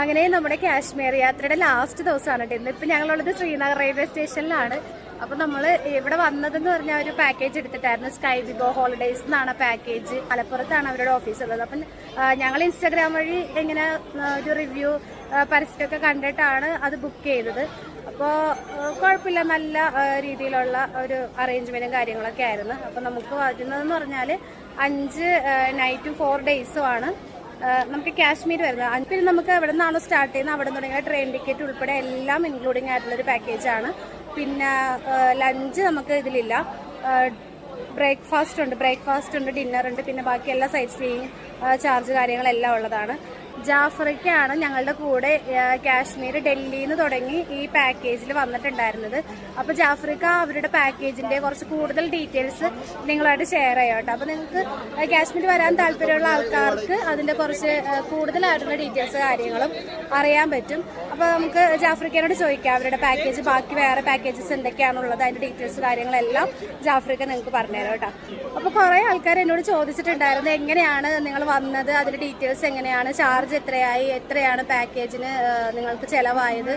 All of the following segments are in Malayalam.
അങ്ങനെ നമ്മുടെ കാശ്മീർ യാത്രയുടെ ലാസ്റ്റ് ദിവസമാണ് കേട്ടോ. ഇന്നിപ്പോൾ ഞങ്ങളുള്ളത് ശ്രീനഗർ റെയിൽവേ സ്റ്റേഷനിലാണ്. അപ്പോൾ നമ്മൾ ഇവിടെ വന്നതെന്ന് പറഞ്ഞാൽ ഒരു പാക്കേജ് എടുത്തിട്ടായിരുന്നു. സ്കൈ വിബോ ഹോളിഡേയ്സ് എന്നാണ് പാക്കേജ്. മലപ്പുറത്താണ് അവരുടെ ഓഫീസ് ഉള്ളത്. അപ്പം ഞങ്ങൾ ഇൻസ്റ്റാഗ്രാം വഴി ഇങ്ങനെ ഒരു റിവ്യൂ പരസ്യമൊക്കെ കണ്ടിട്ടാണ് അത് ബുക്ക് ചെയ്തത്. അപ്പോൾ കുഴപ്പമില്ല, നല്ല രീതിയിലുള്ള ഒരു അറേഞ്ച്മെൻറ്റും കാര്യങ്ങളൊക്കെ ആയിരുന്നു. അപ്പോൾ നമുക്ക് വരുന്നതെന്ന് പറഞ്ഞാൽ 5 നൈറ്റും 4 ഡേയ്സും ആണ് നമുക്ക് കാശ്മീർ വരുന്നത്. പിന്നെ നമുക്ക് എവിടെ നിന്നാണോ സ്റ്റാർട്ട് ചെയ്യുന്നത് അവിടെ തുടങ്ങിയ ട്രെയിൻ ടിക്കറ്റ് ഉൾപ്പെടെ എല്ലാം ഇൻക്ലൂഡിങ് ആയിട്ടുള്ളൊരു പാക്കേജാണ്. പിന്നെ ലഞ്ച് നമുക്ക് ഇതിലില്ല. ബ്രേക്ക്ഫാസ്റ്റ് ഉണ്ട്, ഡിന്നർ ഉണ്ട്, പിന്നെ ബാക്കി എല്ലാ സൈറ്റ് സീയിങ് ചാർജ് കാര്യങ്ങളെല്ലാം ഉള്ളതാണ്. ജാഫ്രിക്കയാണ് ഞങ്ങളുടെ കൂടെ കാശ്മീർ ഡൽഹിയിൽ നിന്ന് തുടങ്ങി ഈ പാക്കേജിൽ വന്നിട്ടുണ്ടായിരുന്നത്. അപ്പോൾ ജാഫ്രിക്ക അവരുടെ പാക്കേജിന്റെ കുറച്ച് കൂടുതൽ ഡീറ്റെയിൽസ് നിങ്ങളായിട്ട് ഷെയർ ചെയ്യാം കേട്ടോ. അപ്പോൾ നിങ്ങൾക്ക് കാശ്മീർ വരാൻ താല്പര്യമുള്ള ആൾക്കാർക്ക് അതിന്റെ കുറച്ച് കൂടുതലായിട്ടുള്ള ഡീറ്റെയിൽസ് കാര്യങ്ങളും അറിയാൻ പറ്റും. അപ്പോൾ നമുക്ക് ജാഫ്രിക്കനോട് ചോദിക്കാം അവരുടെ പാക്കേജ്, ബാക്കി വേറെ പാക്കേജസ് എന്തൊക്കെയാണുള്ളത്, അതിന്റെ ഡീറ്റെയിൽസ് കാര്യങ്ങളെല്ലാം ജാഫ്രിക്ക നിങ്ങൾക്ക് പറഞ്ഞുതരാം കേട്ടോ. അപ്പോൾ കുറേ ആൾക്കാർ എന്നോട് ചോദിച്ചിട്ടുണ്ടായിരുന്നു എങ്ങനെയാണ് നിങ്ങൾ വന്നത്, അതിന്റെ ഡീറ്റെയിൽസ് എങ്ങനെയാണ്, ചാർജ് എത്രയാണ് പാക്കേജിന് നിങ്ങൾക്ക് ചിലവായത്,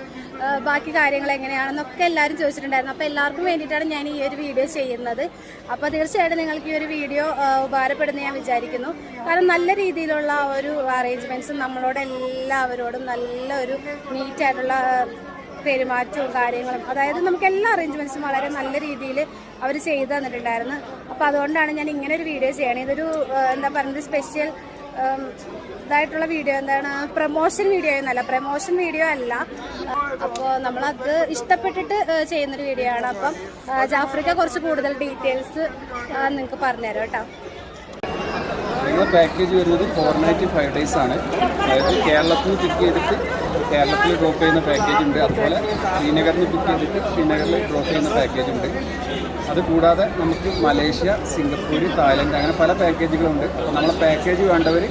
ബാക്കി കാര്യങ്ങൾ എങ്ങനെയാണെന്നൊക്കെ എല്ലാവരും ചോദിച്ചിട്ടുണ്ടായിരുന്നു. അപ്പോൾ എല്ലാവർക്കും വേണ്ടിയിട്ടാണ് ഞാൻ ഈ ഒരു വീഡിയോ ചെയ്യുന്നത്. അപ്പോൾ തീർച്ചയായിട്ടും നിങ്ങൾക്ക് ഈ ഒരു വീഡിയോ ഉപകാരപ്പെടുന്ന ഞാൻ വിചാരിക്കുന്നു. കാരണം നല്ല രീതിയിലുള്ള ഒരു അറേഞ്ച്മെന്റ്സും നമ്മളോട് എല്ലാവരോടും നല്ലൊരു നീറ്റായിട്ടുള്ള പെരുമാറ്റവും കാര്യങ്ങളും, അതായത് നമുക്ക് എല്ലാ അറേഞ്ച്മെന്റ്സും വളരെ നല്ല രീതിയിൽ അവർ ചെയ്തു തന്നിട്ടുണ്ടായിരുന്നു. അപ്പോൾ അതുകൊണ്ടാണ് ഞാൻ ഇങ്ങനെ ഒരു വീഡിയോ ചെയ്യണത്. ഇതൊരു എന്താ പറയുന്നത്, സ്പെഷ്യൽ ഇതായിട്ടുള്ള വീഡിയോ, എന്താണ് പ്രൊമോഷൻ വീഡിയോ എന്നല്ല, പ്രൊമോഷൻ വീഡിയോ അല്ല. അപ്പോൾ നമ്മളത് ഇഷ്ടപ്പെട്ടിട്ട് ചെയ്യുന്നൊരു വീഡിയോ ആണ്. അപ്പം ജാഫ്രിക്ക കുറച്ച് കൂടുതൽ ഡീറ്റെയിൽസ് നിങ്ങൾക്ക് പറഞ്ഞുതരാം കേട്ടോ. ഞങ്ങളുടെ പാക്കേജ് വരുന്നത് 4 നൈറ്റ് 5 ഡേയ്സ് ആണ്. അതായത് കേരളത്തിൽ പിക്ക് ചെയ്തിട്ട് കേരളത്തിൽ ഡ്രോപ്പ് ചെയ്യുന്ന പാക്കേജ് ഉണ്ട്, അതുപോലെ ശ്രീനഗറിൽ പിക്ക് ചെയ്തിട്ട് ശ്രീനഗറിൽ ഡ്രോപ്പ് ചെയ്യുന്ന പാക്കേജ് ഉണ്ട്. അതുകൂടാതെ നമുക്ക് മലേഷ്യ, സിംഗപ്പൂർ, തായ്ലൻഡ് അങ്ങനെ പല പാക്കേജുകളുണ്ട്. അപ്പോൾ നമ്മളെ പാക്കേജ് വേണ്ടവർ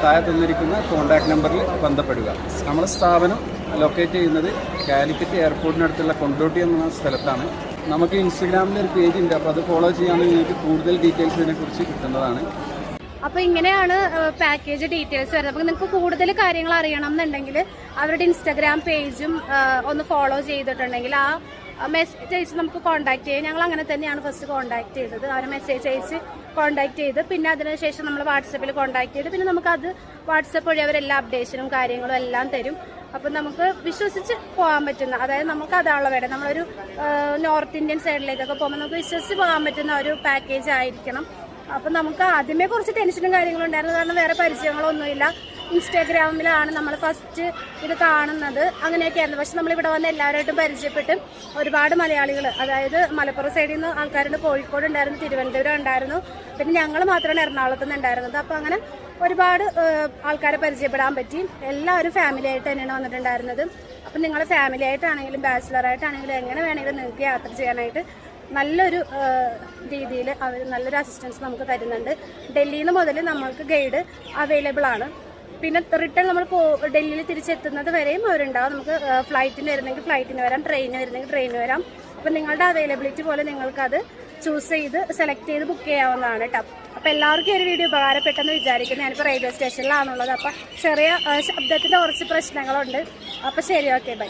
താഴെ തന്നിരിക്കുന്ന കോൺടാക്ട് നമ്പറിൽ ബന്ധപ്പെടുക. നമ്മുടെ സ്ഥാപനം ലൊക്കേറ്റ് ചെയ്യുന്നത് കാലിക്കറ്റ് എയർപോർട്ടിനടുത്തുള്ള കൊണ്ടോട്ടി എന്ന സ്ഥലത്താണ്. നമുക്ക് ഇൻസ്റ്റഗ്രാമിൽ ഒരു പേജ് ഉണ്ട്, അപ്പോൾ അത് ഫോളോ ചെയ്യുകയാണെങ്കിൽ നിങ്ങൾക്ക് കൂടുതൽ ഡീറ്റെയിൽസ് ഇതിനെക്കുറിച്ച് കിട്ടുന്നതാണ്. അപ്പോൾ ഇങ്ങനെയാണ് പാക്കേജ് ഡീറ്റെയിൽസ് വരുന്നത്. അപ്പോൾ നിങ്ങൾക്ക് കൂടുതൽ കാര്യങ്ങൾ അറിയണം എന്നുണ്ടെങ്കിൽ അവരുടെ ഇൻസ്റ്റാഗ്രാം പേജും ഒന്ന് ഫോളോ ചെയ്തിട്ടുണ്ടെങ്കിൽ ആ മെസ്സേജ് അയച്ച് നമുക്ക് കോൺടാക്ട് ചെയ്യാം. ഞങ്ങൾ അങ്ങനെ തന്നെയാണ് ഫസ്റ്റ് കോൺടാക്ട് ചെയ്തത്. അവരെ മെസ്സേജ് അയച്ച് കോൺടാക്ട് ചെയ്ത് പിന്നെ അതിനുശേഷം നമ്മൾ വാട്സപ്പിൽ കോൺടാക്ട് ചെയ്ത് പിന്നെ നമുക്കത് വാട്സപ്പ് വഴി അവരെല്ലാ അപ്ഡേഷനും കാര്യങ്ങളും എല്ലാം തരും. അപ്പം നമുക്ക് വിശ്വസിച്ച് പോകാൻ പറ്റുന്ന, അതായത് നമുക്ക് അതാണല്ലോ വേണ്ടത്. നമ്മളൊരു നോർത്ത് ഇന്ത്യൻ സൈഡിലേക്കൊക്കെ പോകുമ്പോൾ നമുക്ക് വിശ്വസിച്ച് പോകാൻ പറ്റുന്ന ഒരു പാക്കേജ് ആയിരിക്കണം. അപ്പം നമുക്ക് ആദ്യമേ കുറച്ച് ടെൻഷനും കാര്യങ്ങളും ഉണ്ടായിരുന്നു. കാരണം വേറെ പരിചയങ്ങളൊന്നുമില്ല. ഇൻസ്റ്റാഗ്രാമിലാണ് നമ്മൾ ഫസ്റ്റ് ഇത് കാണുന്നത്, അങ്ങനെയൊക്കെ ആയിരുന്നു. പക്ഷെ നമ്മളിവിടെ വന്ന് എല്ലാവരുമായിട്ടും പരിചയപ്പെട്ട് ഒരുപാട് മലയാളികൾ, അതായത് മലപ്പുറം സൈഡിൽ നിന്ന് ആൾക്കാരുണ്ട്, കോഴിക്കോട് ഉണ്ടായിരുന്നു, തിരുവനന്തപുരം ഉണ്ടായിരുന്നു, പിന്നെ ഞങ്ങൾ മാത്രമാണ് എറണാകുളത്ത് നിന്ന് ഉണ്ടായിരുന്നത്. അപ്പോൾ അങ്ങനെ ഒരുപാട് ആൾക്കാരെ പരിചയപ്പെടാൻ പറ്റി. എല്ലാവരും ഫാമിലി ആയിട്ട് തന്നെയാണ് വന്നിട്ടുണ്ടായിരുന്നത്. അപ്പം നിങ്ങൾ ഫാമിലി ആയിട്ടാണെങ്കിലും ബാച്ചിലറായിട്ടാണെങ്കിലും എങ്ങനെ വേണമെങ്കിലും നിങ്ങൾക്ക് യാത്ര ചെയ്യാനായിട്ട് നല്ലൊരു രീതിയിൽ അവർ നല്ലൊരു അസിസ്റ്റൻസ് നമുക്ക് തരുന്നുണ്ട്. ഡൽഹിയിൽ നിന്ന് മുതൽ നമ്മൾക്ക് ഗൈഡ് അവൈലബിൾ ആണ്. പിന്നെ റിട്ടേൺ നമ്മൾ ഡൽഹിയിൽ തിരിച്ചെത്തുന്നത് വരെയും അവരുണ്ടാവും. നമുക്ക് ഫ്ലൈറ്റിന് വരുന്നെങ്കിൽ ഫ്ലൈറ്റിന് വരാം, ട്രെയിനിന് വരുന്നെങ്കിൽ ട്രെയിനിന് വരാം. അപ്പം നിങ്ങളുടെ അവൈലബിലിറ്റി പോലെ നിങ്ങൾക്കത് ചൂസ് ചെയ്ത് സെലക്ട് ചെയ്ത് ബുക്ക് ചെയ്യാവുന്നതാണ് കേട്ടോ. അപ്പോൾ എല്ലാവർക്കും ഒരു വീഡിയോ ഉപകാരപ്പെട്ടെന്ന് വിചാരിക്കുന്നു. ഞാനിപ്പോൾ റെയിൽവേ സ്റ്റേഷനിലാണുള്ളത്. അപ്പോൾ ചെറിയ ശബ്ദത്തിൻ്റെ കുറച്ച് പ്രശ്നങ്ങളുണ്ട്. അപ്പോൾ ശരി, ഓക്കെ, ബൈ.